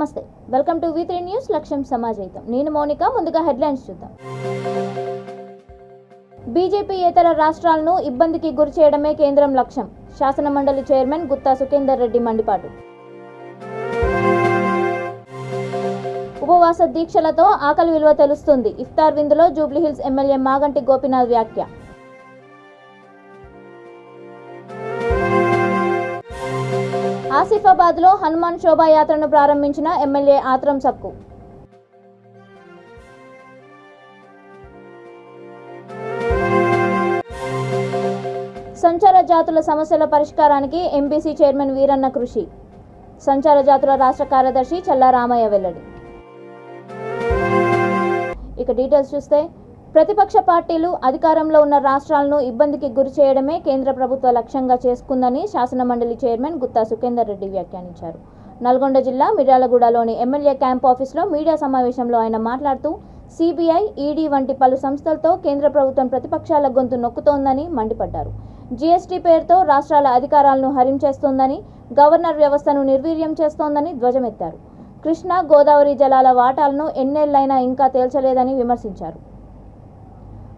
నమస్తే, welcome to V3 news. లక్ష్యం సమాజయితం. నేను మౌనిక. ముందుగా హెడ్లైన్స్ చూద్దాం. బీజేపీయేతర రాష్ట్రాలను ఇబ్బందికి గురి చేయడమే కేంద్రం లక్ష్యం. శాసనమండలి చైర్మన్ గుత్తా సుఖేందర్ రెడ్డి మండిపాటు. ఉపవాస దీక్షలతో ఆకలి విలువ తెలుస్తుంది. ఇఫ్తార్ విందులో జూబ్లీహిల్స్ ఎమ్మెల్యే మాగంటి గోపీనాథ్ వ్యాఖ్య. ఆసిఫాబాద్లో హనుమాన్ శోభాయాత్రను ప్రారంభించిన ఎమ్మెల్యే ఆత్రం సక్కు. సంచార జాతుల సమస్యల పరిష్కారానికి ఎంబీసీ చైర్మన్ వీరన్న కృషి. సంచార జాతుల రాష్ట్ర కార్యదర్శి చల్లా రామయ్య వెల్లడి. ఇక డీటెయిల్స్ చూస్తే, ప్రతిపక్ష పార్టీలు అధికారంలో ఉన్న రాష్ట్రాలను ఇబ్బందికి గురి చేయడమే కేంద్ర ప్రభుత్వ లక్ష్యంగా చేసుకుందని శాసనమండలి చైర్మన్ గుత్తా సుఖేందర్ రెడ్డి వ్యాఖ్యానించారు. నల్గొండ జిల్లా మిర్యాలగూడలోని ఎమ్మెల్యే క్యాంప్ ఆఫీసులో మీడియా సమావేశంలో ఆయన మాట్లాడుతూ, సిబిఐ, ఈడీ వంటి పలు సంస్థలతో కేంద్ర ప్రభుత్వం ప్రతిపక్షాల గొంతు నొక్కుతోందని మండిపడ్డారు. జీఎస్టీ పేరుతో రాష్ట్రాల అధికారాలను హరించేస్తోందని, గవర్నర్ వ్యవస్థను నిర్వీర్యం చేస్తోందని ధ్వజమెత్తారు. కృష్ణా, గోదావరి జలాల వాటాలను ఎన్నేళ్లైనా ఇంకా తేల్చలేదని విమర్శించారు.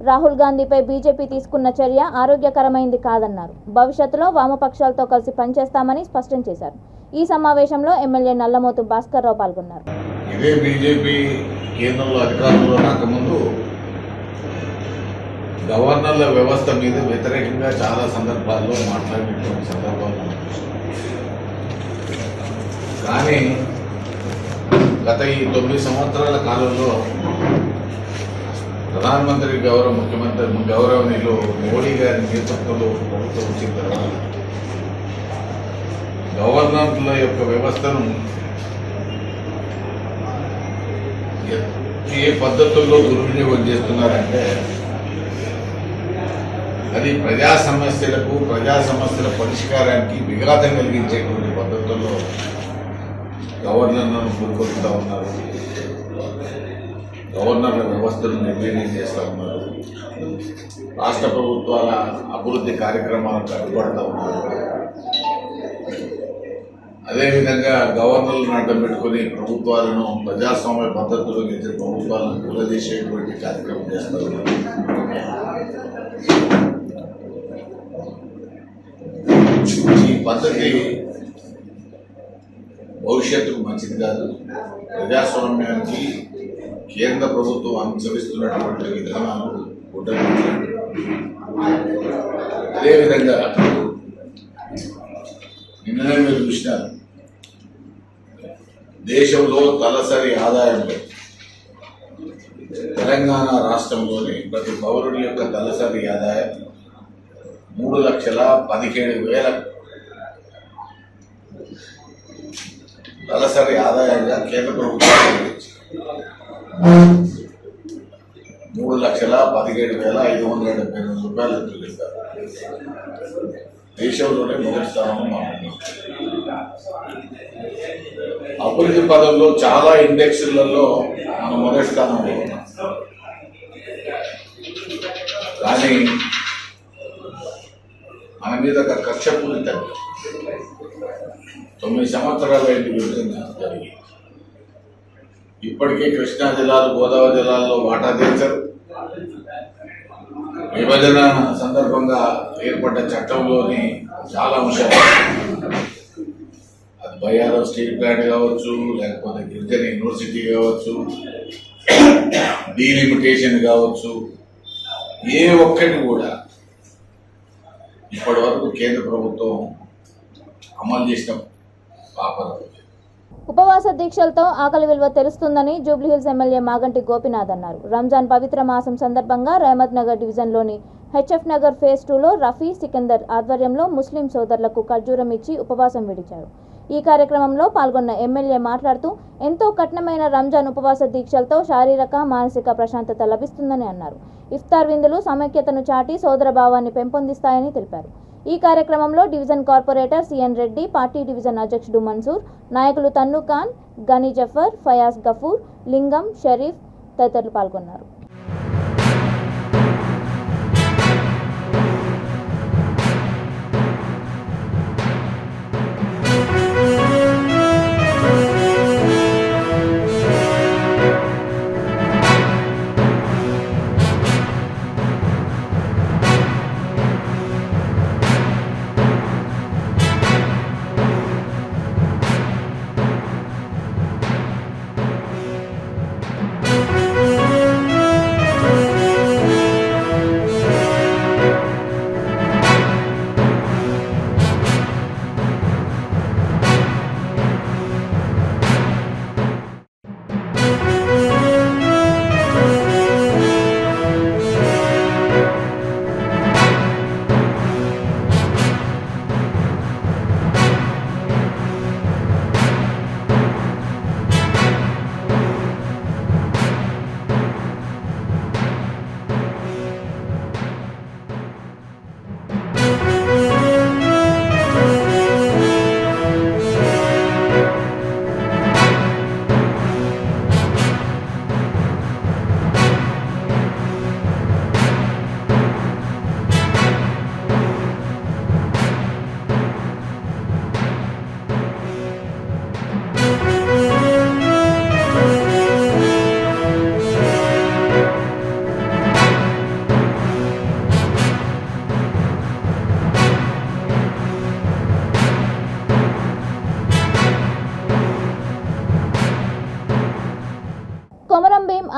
రాహుల్ గాంధీపై బీజేపీ తీసుకున్న చర్య ఆరోగ్యకరమైంది కాదన్నారు. భవిష్యత్తులో వామపక్షాలతో కలిసి పనిచేస్తామని స్పష్టం చేశారు. ఈ సమావేశంలో ఎమ్మెల్యే నల్లమోతు భాస్కర్ రావు పాల్గొన్నారు. ఇదే బీజేపీ కేంద్రంలో అధికారంలో రాకముందు గవర్నర్ల వ్యవస్థ మీద వ్యతిరేకంగా చాలా సందర్భాల్లో మాట్లాడినటువంటి సందర్భాలు కానీ గత ఈ 9 సంవత్సరాల కాలంలో ప్రధానమంత్రి ముఖ్యమంత్రి గౌరవనీయులు మోడీ గారి నేతృత్వంలో ప్రభుత్వం వచ్చిన తర్వాత గవర్నర్ల యొక్క వ్యవస్థను ఏ పద్ధతుల్లో దుర్వినియోగం చేస్తున్నారంటే, అది ప్రజా సమస్యల పరిష్కారానికి విఘాతం కలిగించేటువంటి పద్ధతుల్లో గవర్నర్లను పూనుకొలుపుతా ఉన్నారు. గవర్నర్ల వ్యవస్థను నిర్వీర్యం చేస్తూ ఉన్నారు. రాష్ట్ర ప్రభుత్వాల అభివృద్ధి కార్యక్రమాలకు అడ్డుపడుతూ ఉన్నారు. అదేవిధంగా గవర్నర్లను అడ్డం పెట్టుకుని ప్రభుత్వాలను ప్రజాస్వామ్య పద్ధతుల్లో గెలిచిన ప్రభుత్వాలను కూలదీసేటువంటి కార్యక్రమం చేస్తూ ఉన్నారు. ఈ పద్ధతి భవిష్యత్తుకు మంచిది కాదు. ప్రజాస్వామ్యానికి కేంద్ర ప్రభుత్వం అనుసరిస్తున్నటువంటి విధానాలు ఉటంకించాలి. అదేవిధంగా నిన్ననే మీరు చూసినారు, దేశంలో తలసరి ఆదాయంలో తెలంగాణ రాష్ట్రంలోని ప్రతి పౌరుడి యొక్క తలసరి ఆదాయం 3,17,000 తలసరి ఆదాయంగా కేంద్ర ప్రభుత్వం 3,17,572 రూపాయలు చెల్లిస్తారు. దేశంలోనే మొదటి స్థానం మాట్లాడుతున్నాం. అభివృద్ధి పదంలో చాలా ఇండెక్స్లలో మనం మొదటి స్థానంలో ఉన్నాం. కానీ మన మీద ఒక కక్షపూరితంగా 9 సంవత్సరాల విభజన జరిగి ఇప్పటికే కృష్ణా జిల్లాలు, గోదావరి జిల్లాల్లో వాటా తెచ్చారు. విభజన సందర్భంగా ఏర్పడ్డ చట్టంలోని చాలా అంశాలు, అది బయ్యారం స్టీల్ ప్లాంట్ కావచ్చు, లేకపోతే గిరిజన యూనివర్సిటీ కావచ్చు, డీలిమిటేషన్ కావచ్చు, ఏ ఒక్కటి కూడా ఇప్పటి వరకు కేంద్ర ప్రభుత్వం అమలు చేసిన పాపం. ఉపవాస దీక్షలతో ఆకలి విలువ తెలుస్తుందని జూబ్లీహిల్స్ ఎమ్మెల్యే మాగంటి గోపీనాథ్ అన్నారు. రంజాన్ పవిత్ర మాసం సందర్భంగా రహమత్ నగర్ డివిజన్లోని హెచ్ఎఫ్ నగర్ ఫేజ్ 2లో రఫీ, సికందర్ ఆధ్వర్యంలో ముస్లిం సోదరులకు ఖర్జూరం ఇచ్చి ఉపవాసం విడిచారు. ఈ కార్యక్రమంలో పాల్గొన్న ఎమ్మెల్యే మాట్లాడుతూ, ఎంతో కఠినమైన రంజాన్ ఉపవాస దీక్షలతో శారీరక, మానసిక ప్రశాంతత లభిస్తుందని అన్నారు. ఇఫ్తార్ విందులు సమైక్యతను చాటి సోదరభావాన్ని పెంపొందిస్తాయని తెలిపారు. ఈ కార్యక్రమంలో division corporator CN Reddy, party division అధ్యక్షుడు మన్సూర్, నాయకులు తన్ను ఖాన్, గనీ జఫర్, ఫయాజ్ గఫూర్, లింగం, షరీఫ్ తదితరులు పాల్గొన్నారు.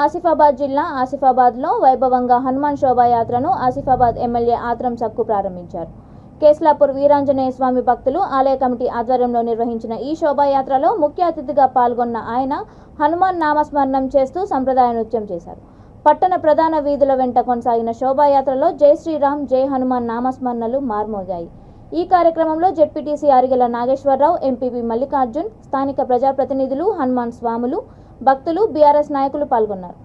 ఆసిఫాబాద్ జిల్లా ఆసిఫాబాద్లో వైభవంగా హనుమాన్ శోభాయాత్రను ఆసిఫాబాద్ ఎమ్మెల్యే ఆత్రం సక్కు ప్రారంభించారు. కేస్లాపూర్ వీరాంజనేయ స్వామి భక్తులు ఆలయ కమిటీ ఆధ్వర్యంలో నిర్వహించిన ఈ శోభాయాత్రలో ముఖ్య అతిథిగా పాల్గొన్న ఆయన హనుమాన్ నామస్మరణం చేస్తూ సంప్రదాయ నృత్యం చేశారు. పట్టణ ప్రధాన వీధుల వెంట కొనసాగిన శోభాయాత్రలో జై శ్రీరామ్ జై హనుమాన్ నామస్మరణలు మార్మోగాయి. ఈ కార్యక్రమంలో జెడ్పీటీసీ అరిగెల నాగేశ్వరరావు, ఎంపీపీ మల్లికార్జున్, స్థానిక ప్రజాప్రతినిధులు, హనుమాన్ స్వాములు, భక్తులు, బీఆర్ఎస్ నాయకులు పాల్గొన్నారు.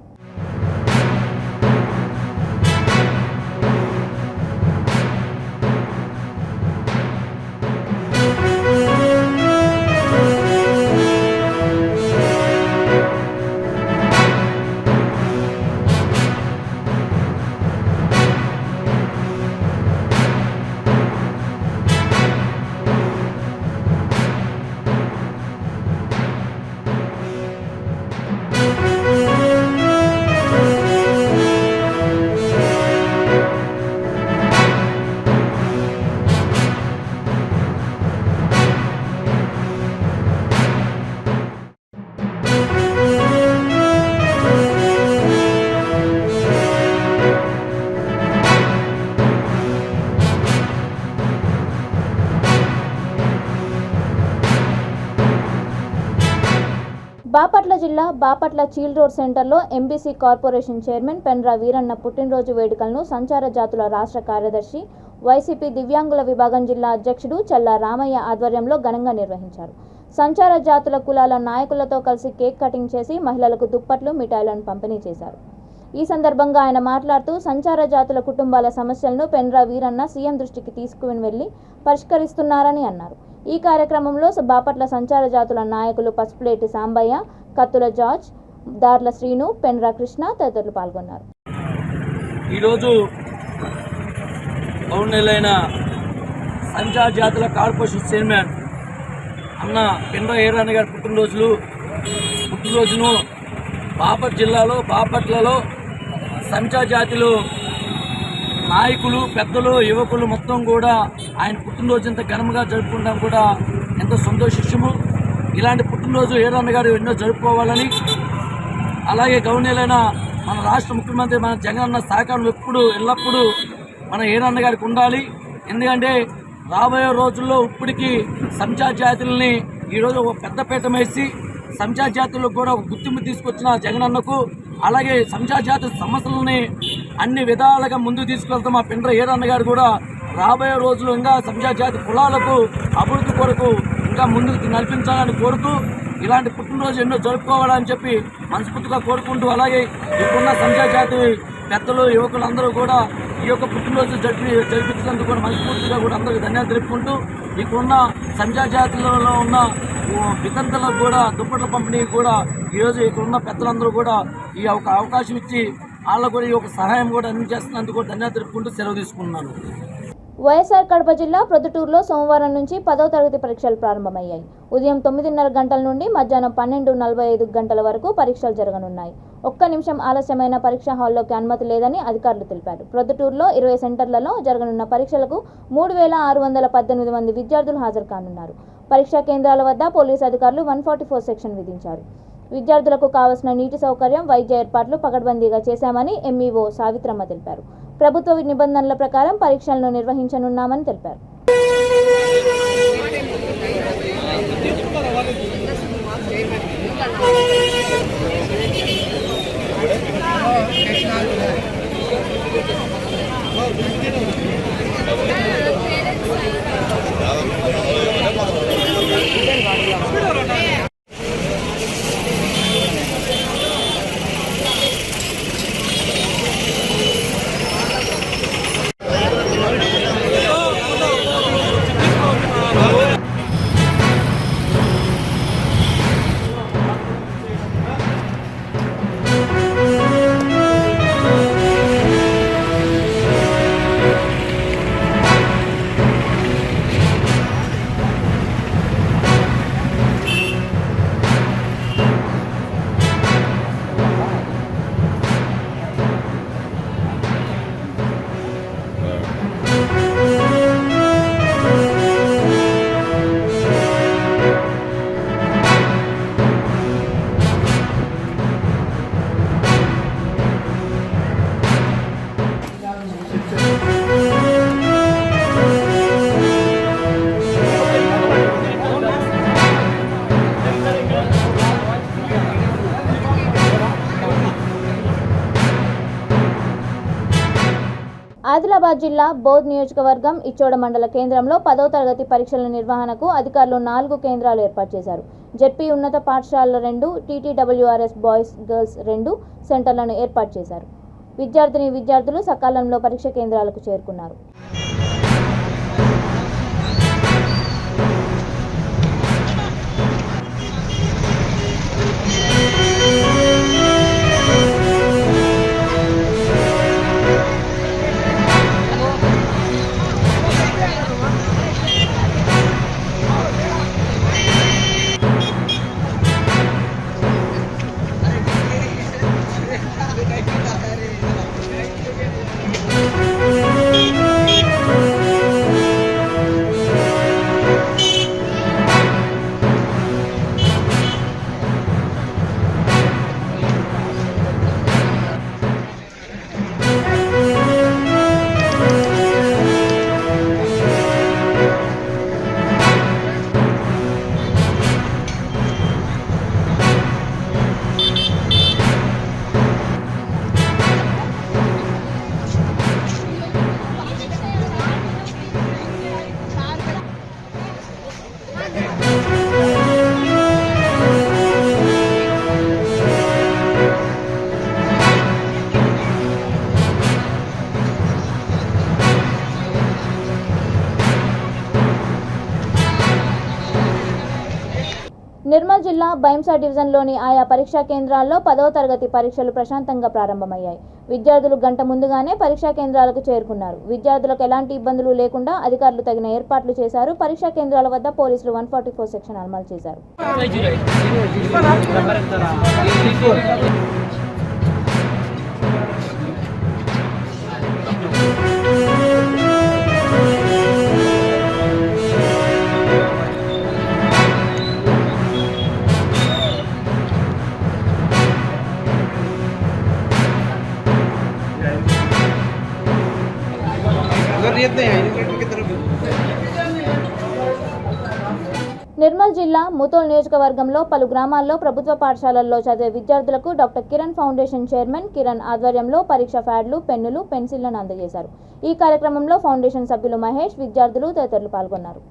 బాపట్ల జిల్లా బాపట్ల చీల్ రోడ్ సెంటర్లో MBC corporation chairman Pendra Veeranna పుట్టినరోజు వేడుకలను సంచార జాతుల రాష్ట్ర కార్యదర్శి, వైసీపీ దివ్యాంగుల విభాగం జిల్లా అధ్యక్షుడు చల్లా రామయ్య ఆధ్వర్యంలో ఘనంగా నిర్వహించారు. సంచార జాతుల కులాల నాయకులతో కలిసి కేక్ కటింగ్ చేసి మహిళలకు దుప్పట్లు, మిఠాయిలను పంపిణీ చేశారు. ఈ సందర్భంగా ఆయన మాట్లాడుతూ సంచార జాతుల కుటుంబాల సమస్యలను పెండ్ర వీరన్న సీఎం దృష్టికి తీసుకుని వెళ్లి పరిష్కరిస్తున్నారని అన్నారు. ఈ కార్యక్రమంలో బాపట్ల సంచార జాతుల నాయకులు పసుపులేటి సాంబయ్య, కత్తుల జార్జ్, దార్ల శ్రీను, పెండ్ర కృష్ణ తదితరులు పాల్గొన్నారు. ఈరోజు పౌర్ణెలైన సంచార జాతుల కార్పొరేషన్ చైర్మన్ అన్న పెండ్ర వీరన్న గారి పుట్టినరోజును బాపట్ల జిల్లాలో బాపట్లలో సంచార జాతులు నాయకులు, పెద్దలు, యువకులు మొత్తం కూడా ఆయన పుట్టినరోజు ఇంత ఘనంగా జరుపుకుంటాం కూడా ఎంతో సంతోషించము. ఇలాంటి పుట్టినరోజు వీరన్న గారు ఎన్నో జరుపుకోవాలని, అలాగే గౌరవనీయులైన మన రాష్ట్ర ముఖ్యమంత్రి మన జగనన్న సహకారం ఎల్లప్పుడూ మన వీరన్న గారికి ఉండాలి. ఎందుకంటే రాబోయే రోజుల్లో ఇప్పటికీ సంచార జాతులని ఈరోజు ఒక పెద్దపీట వేసి సంచార జాతులకు కూడా ఒక గుర్తింపు తీసుకొచ్చిన జగనన్నకు, అలాగే సంచార జాతుల సమస్యలని అన్ని విధాలుగా ముందుకు తీసుకెళ్తాం మా పెండ్ర వీరన్న గారు కూడా రాబోయే రోజులు ఇంకా సంచార జాతి కులాలకు అభివృద్ధి కొరకు ఇంకా ముందుకు నడిపించాలని కోరుతూ ఇలాంటి పుట్టినరోజు ఎన్నో జరుపుకోవాలని చెప్పి మనస్ఫూర్తిగా కోరుకుంటూ, అలాగే ఇప్పుడున్న సంచార జాతి పెద్దలు, యువకులు అందరూ కూడా ఈ యొక్క పుట్టినరోజు జరిపించినందుకు కూడా మనస్ఫూర్తిగా కూడా అందరికీ ధన్యవాదాలు తెలుపుకుంటూ, ఇక్కడున్న సంచార జాతులలో ఉన్న వితంతులకు కూడా దుప్పట్ల పంపిణీ కూడా ఈరోజు ఇక్కడున్న పెద్దలందరూ కూడా ఈ అవకాశం ఇచ్చి వాళ్ళకు కూడా ఈ యొక్క సహాయం కూడా అందించేస్తున్నందుకు కూడా ధన్యవాదాలు తెలుపుకుంటూ సెలవు తీసుకున్నాను. వైఎస్ఆర్ కడప జిల్లా ప్రొద్దుటూరులో సోమవారం నుంచి 10వ తరగతి పరీక్షలు ప్రారంభమయ్యాయి. ఉదయం 9:30 గంటల నుండి మధ్యాహ్నం 12:45 గంటల వరకు పరీక్షలు జరగనున్నాయి. ఒక్క నిమిషం ఆలస్యమైన పరీక్షా హాల్లోకి అనుమతి లేదని అధికారులు తెలిపారు. ప్రొద్దుటూరులో 20 సెంటర్లలో జరగనున్న పరీక్షలకు 3618 మంది విద్యార్థులు హాజరు కానున్నారు. పరీక్షా కేంద్రాల వద్ద పోలీసు అధికారులు 144 సెక్షన్ విధించారు. విద్యార్థులకు కావలసిన నీటి సౌకర్యం, వైద్య ఏర్పాట్లు పకడ్బందీగా చేశామని ఎంఈఓ సావిత్రమ్మ తెలిపారు. ప్రభుత్వ నిబంధనల ప్రకారం పరీక్షలను నిర్వహించనున్నామని తెలిపారు. ఆదిలాబాద్ జిల్లా బోధ్ నియోజకవర్గం ఇచ్చోడ మండల కేంద్రంలో 10వ తరగతి పరీక్షల నిర్వహణకు అధికారులు 4 కేంద్రాలు ఏర్పాటు చేశారు. జెడ్పీ ఉన్నత పాఠశాలల 2, టీటీడబ్ల్యూఆర్ఎస్ బాయ్స్ గర్ల్స్ 2 సెంటర్లను ఏర్పాటు చేశారు. విద్యార్థులు సకాలంలో పరీక్ష కేంద్రాలకు చేరుకున్నారు. నిర్మల్ జిల్లా బైంసా డివిజన్లోని ఆయా పరీక్షా కేంద్రాల్లో 10వ తరగతి పరీక్షలు ప్రశాంతంగా ప్రారంభమయ్యాయి. విద్యార్థులు గంట ముందుగానే పరీక్షా కేంద్రాలకు చేరుకున్నారు. విద్యార్థులకు ఎలాంటి ఇబ్బందులు లేకుండా అధికారులు తగిన ఏర్పాట్లు చేశారు. పరీక్షా కేంద్రాల వద్ద పోలీసులు 144 సెక్షన్ అమలు చేశారు. నిర్మల్ జిల్లా ముతోల్ నియోజకవర్గంలో పలు గ్రామాల్లో ప్రభుత్వ పాఠశాలల్లో చదివే విద్యార్థులకు doctor Kiran foundation chairman Kiran ఆధ్వర్యంలో పరీక్ష ప్యాడ్లు, పెన్నులు, పెన్సిళ్లను అందజేశారు. ఈ కార్యక్రమంలో ఫౌండేషన్ సభ్యులు మహేష్, విద్యార్థులు తదితరులు పాల్గొన్నారు.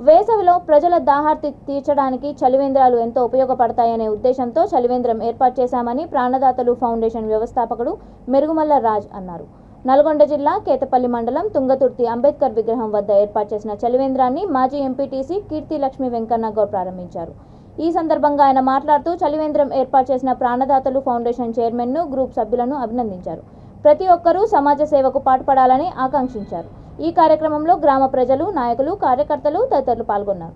వేసవిలో ప్రజల దాహార్తి తీర్చడానికి చలివేంద్రాలు ఎంతో ఉపయోగపడతాయనే ఉద్దేశంతో చలివేంద్రం ఏర్పాటు చేశామని ప్రాణదాతలు ఫౌండేషన్ వ్యవస్థాపకుడు మెరుగుమల్ల రాజ్ అన్నారు. నల్గొండ జిల్లా కేతపల్లి మండలం తుంగతుర్తి అంబేద్కర్ విగ్రహం వద్ద ఏర్పాటు చేసిన చలివేంద్రాన్ని మాజీ ఎంపీటీసీ కీర్తిలక్ష్మి వెంకన్న గౌడ్ ప్రారంభించారు. ఈ సందర్భంగా ఆయన మాట్లాడుతూ చలివేంద్రం ఏర్పాటు చేసిన ప్రాణదాతలు ఫౌండేషన్ చైర్మన్ను, గ్రూప్ సభ్యులను అభినందించారు. ప్రతి ఒక్కరూ సమాజ సేవకు పాటుపడాలని ఆకాంక్షించారు. ఈ కార్యక్రమంలో గ్రామ ప్రజలు, నాయకులు, కార్యకర్తలు తదితరులు పాల్గొన్నారు.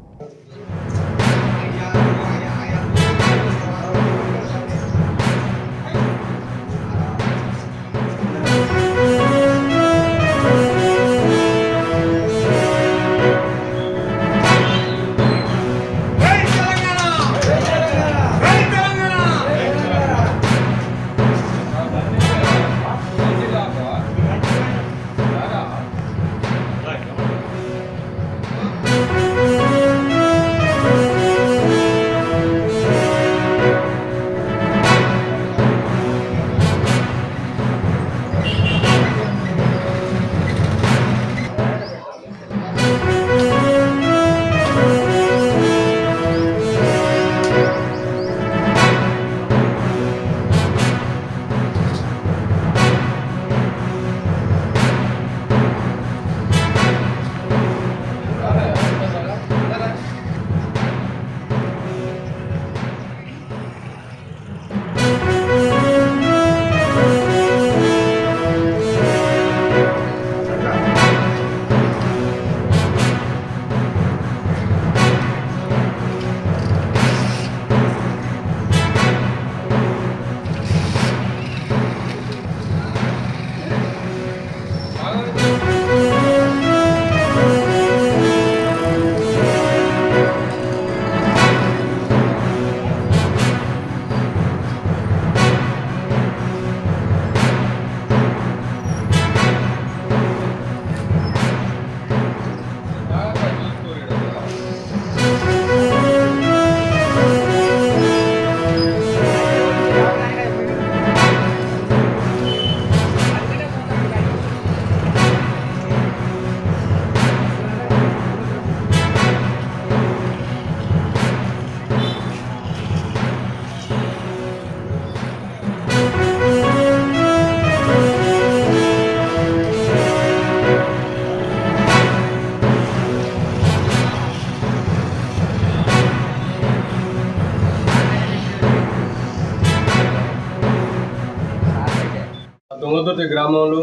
తుంగతుర్తి గ్రామంలో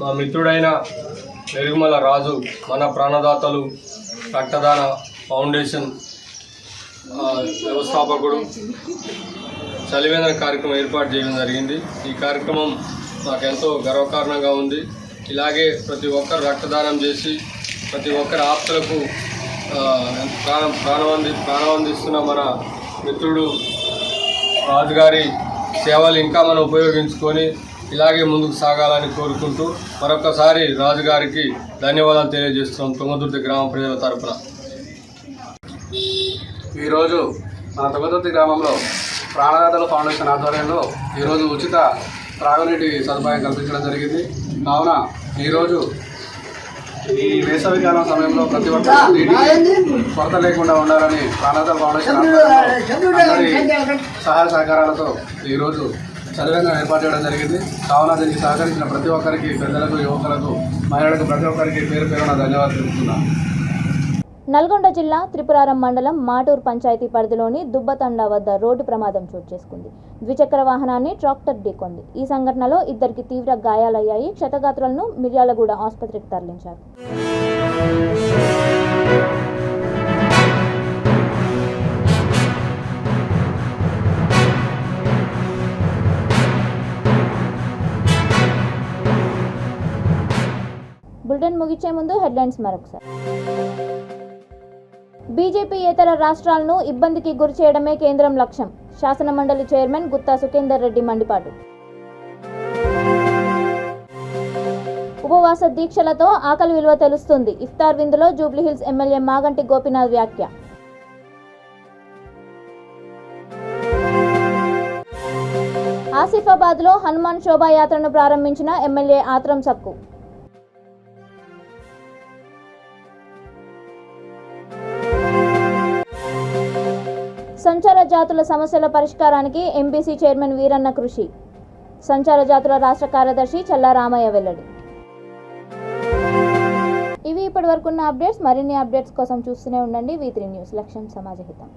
మా మిత్రుడైన మెరుగుమల రాజు మన ప్రాణదాతలు రక్తదాన ఫౌండేషన్ వ్యవస్థాపకుడు చలివేంద్ర కార్యక్రమం ఏర్పాటు చేయడం జరిగింది. ఈ కార్యక్రమం మాకెంతో గర్వకారణంగా ఉంది. ఇలాగే ప్రతి ఒక్కరు రక్తదానం చేసి ప్రతి ఒక్కరి ఆప్తులకు ప్రాణవందిస్తున్న మన మిత్రుడు రాజుగారి సేవలు ఇంకా మనం ఉపయోగించుకొని ఇలాగే ముందుకు సాగాలని కోరుకుంటూ మరొకసారి రాజుగారికి ధన్యవాదాలు తెలియజేస్తున్నాం తుంగతుర్తి గ్రామ ప్రజల తరఫున. ఈరోజు మన తుంగతుర్తి గ్రామంలో ప్రాణదాతల ఫౌండేషన్ ఆధ్వర్యంలో ఈరోజు ఉచిత త్రాగునీటి సదుపాయం కల్పించడం జరిగింది. కావున ఈరోజు ఈ వేసవికాలం సమయంలో ప్రతి ఒక్కరు నీటికి కొరత లేకుండా ఉండాలని ప్రాణదాతల ఫౌండేషన్ అందరి సహాయ సహకారాలతో ఈరోజు చలివేంద్రం ఏర్పాటు చేయడం జరిగింది. కావున దీనికి సహకరించిన ప్రతి ఒక్కరికి, పెద్దలకు, యువకులకు, మహిళలకు ప్రతి ఒక్కరికి పేరు పేరున ధన్యవాదాలు తెలుపుతున్నాను. నల్గొండ జిల్లా త్రిపురారం మండలం మాటూర్ పంచాయతీ పరిధిలోని దుబ్బతండా వద్ద రోడ్డు ప్రమాదం చోటు చేసుకుంది. ద్విచక్ర వాహనాన్ని ట్రాక్టర్ ఢీకొంది. ఈ సంఘటనలో ఇద్దరికి తీవ్ర గాయాలయ్యాయి. క్షతగాత్రులను మిర్యాలగూడ ఆసుపత్రికి తరలించారు. బులెటిన్ ముగించే ముందు హెడ్లైన్స్ మరొకసారి. బీజేపీయేతర రాష్ట్రాలను ఇబ్బందికి గురి చేయడమే కేంద్రం లక్ష్యం. శాసనమండలి చైర్మన్ గుత్తా సుఖేందర్ రెడ్డి మండిపాటు. ఉపవాస దీక్షలతో ఆకలి విలువ తెలుస్తుంది. ఇఫ్తార్ విందులో జూబ్లీహిల్స్ ఎమ్మెల్యే మాగంటి గోపీనాథ్ వ్యాఖ్య. ఆసిఫాబాద్లో హనుమాన్ శోభాయాత్రను ప్రారంభించిన ఎమ్మెల్యే ఆత్రం సక్కు. సంచార జాతుల సమస్యల పరిష్కారానికి ఎంబీసీ చైర్మన్ వీరన్న కృషి. సంచార జాతుల రాష్ట్ర కార్యదర్శి చల్లా రామయ్య వెల్లడి. ఇవి ఇప్పటి వరకున్న అప్డేట్స్. మరిన్ని అప్డేట్స్ కోసం చూస్తూనే ఉండండి V3 న్యూస్. లక్ష్యం సమాజ హితం.